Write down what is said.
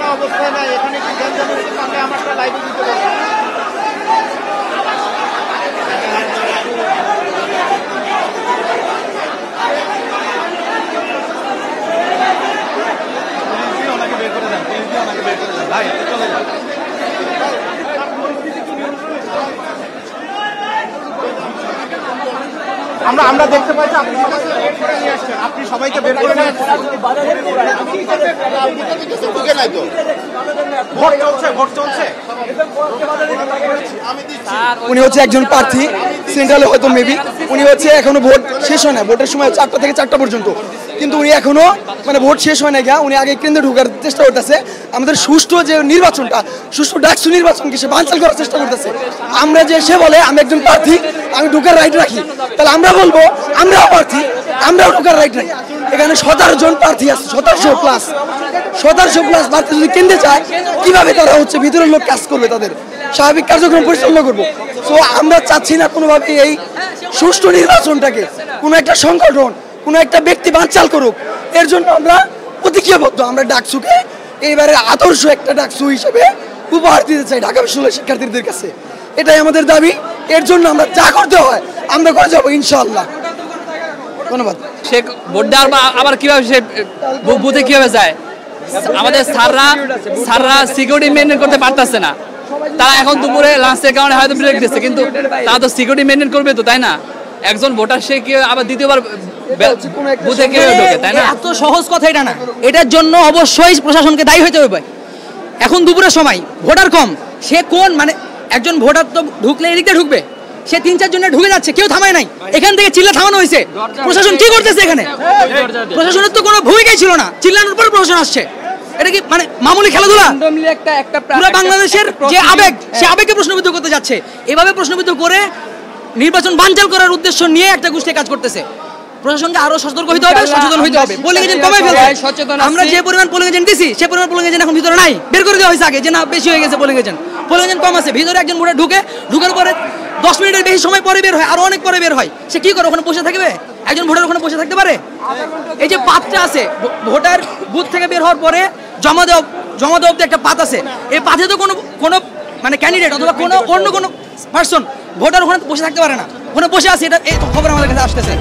না অবস্থায় নাই এখানে কি গঞ্জামের সামনে আমারটা লাইভে দিতে পারবো আমরা দেখতে পাচ্ছি আপনি সবাইকে বের করে নিয়ে আসছেন উনি হচ্ছে একজন প্রার্থী সেন্ট্রালে হয়তো মেবি উনি হচ্ছে এখনো ভোট শেষ হয় না ভোটের সময় 4টা থেকে 4টা পর্যন্ত কিন্তু উনি এখনো মানে ভোট শেষ হয় না গা উনি আগে কেন্দ্রে ঢোকার চেষ্টা করতেছে আমাদের সুষ্ঠু যে নির্বাচনটা সুষ্ঠু ডাকসু নির্বাচনকে সে বানচাল করার চেষ্টা করতেছে আমরা যে সে বলে আমি একজন প্রার্থী আমি ঢোকার রাইট রাখি তাহলে আমরা বলবো আমরাও প্রার্থী আমরাও ঢোকার রাইট রাখি এখানে 17 জন প্রার্থী আছে 1700 প্লাস প্রার্থী যদি কেন্দ্রে যায় কিভাবে তারা হচ্ছে ভিতরের লোক কাজ করবে তাদের স্বাভাবিক কার্যক্রম পরিচালনা করবো তো আমরা চাচ্ছি না কোনোভাবে এই সুষ্ঠু নির্বাচনটাকে কোনো একটা সংগঠন কোনো একটা ব্যক্তি বানচাল করুক এর জন্য আমরা প্রতিক্রিয়াবদ্ধ আমরা ডাকসুকে এইবারে আদর্শ একটা ডাকসু হিসেবে উপহার দিতে চাই ঢাকা বিশ্ববিদ্যালয়ের শিক্ষার্থীদের কাছে এটাই আমাদের দাবি এর জন্য আমরা যা করতে হয় আমরা করে যাবো ইনশাআল্লাহ ধন্যবাদ সে ভোট দেওয়ার আবার কিভাবে সে বুথে কিভাবে যায় আমাদের স্যাররা সিকিউরিটি মেনটেন করতে পারতেছে না তারা এখন দুপুরে লাঞ্চের কারণে হয়তো ব্রেক দিচ্ছে কিন্তু তারা তো সিকিউরিটি মেনটেন করবে তো তাই না একজন ভোটার সে কি আবার দ্বিতীয়বার বুথে কিভাবে ঢোকে তাই না এত সহজ কথা এটা না এটার জন্য অবশ্যই প্রশাসনকে দায়ী হতে হবে এখন দুপুরের সময় ভোটার কম সে কোন মানে একজন ভোটার তো ঢুকলে এদিকে ঢুকবে সে 3-4 জনে ঢুকে যাচ্ছে কেউ থামায় নাই এখান থেকে চিল্লা থামানো হয়েছে প্রশাসন কি করতেছে এখানে প্রশাসনের তো কোনো ভূমিকাই ছিল না চিল্লানোর পর প্রশাসন আসছে এটা কি মানে মামুলি খেলাধুলা পুরো বাংলাদেশের যে আবেগ সে আবেগকে প্রশ্নবিদ্ধ করতে যাচ্ছে এভাবে প্রশ্নবিদ্ধ করে নির্বাচন বানচাল করার উদ্দেশ্য নিয়ে একটা গোষ্ঠী কাজ করতেছে প্রশাসনকে আরো সতর্ক হইতে হবে সচেতন হইতে হবে পোলিং এজেন্ট কমাই ফেলতে আমরা যে পরিমাণ পোলিং এজেন্ট দিছি সে পরিমাণ পোলিং এজেন্ট এখন ভিতরে নাই বের করে দেওয়া হয়েছে আগে যে না বেশি হয়ে গেছে পোলিং এজেন্ট কম আছে ভিতরে একজন ভোটার ঢুকার পরে 10 মিনিটের বেশি সময় পরে বের হয় আরো অনেক পরে বের হয় সে কি করে ওখানে বসে থাকবে একজন ভোটার ওখানে বসে থাকতে পারে এই যে পাতটা আছে ভোটার বুথ থেকে বের হওয়ার পরে জমা দেওয়া অব্দি একটা পাত আছে এই পাতে তো কোনো মানে ক্যান্ডিডেট অথবা অন্য কোনো পার্সন ভোটার ওখানে বসে থাকতে পারে না ওখানে বসে আছে এটা এই খবর আমাদের কাছে আসতেছে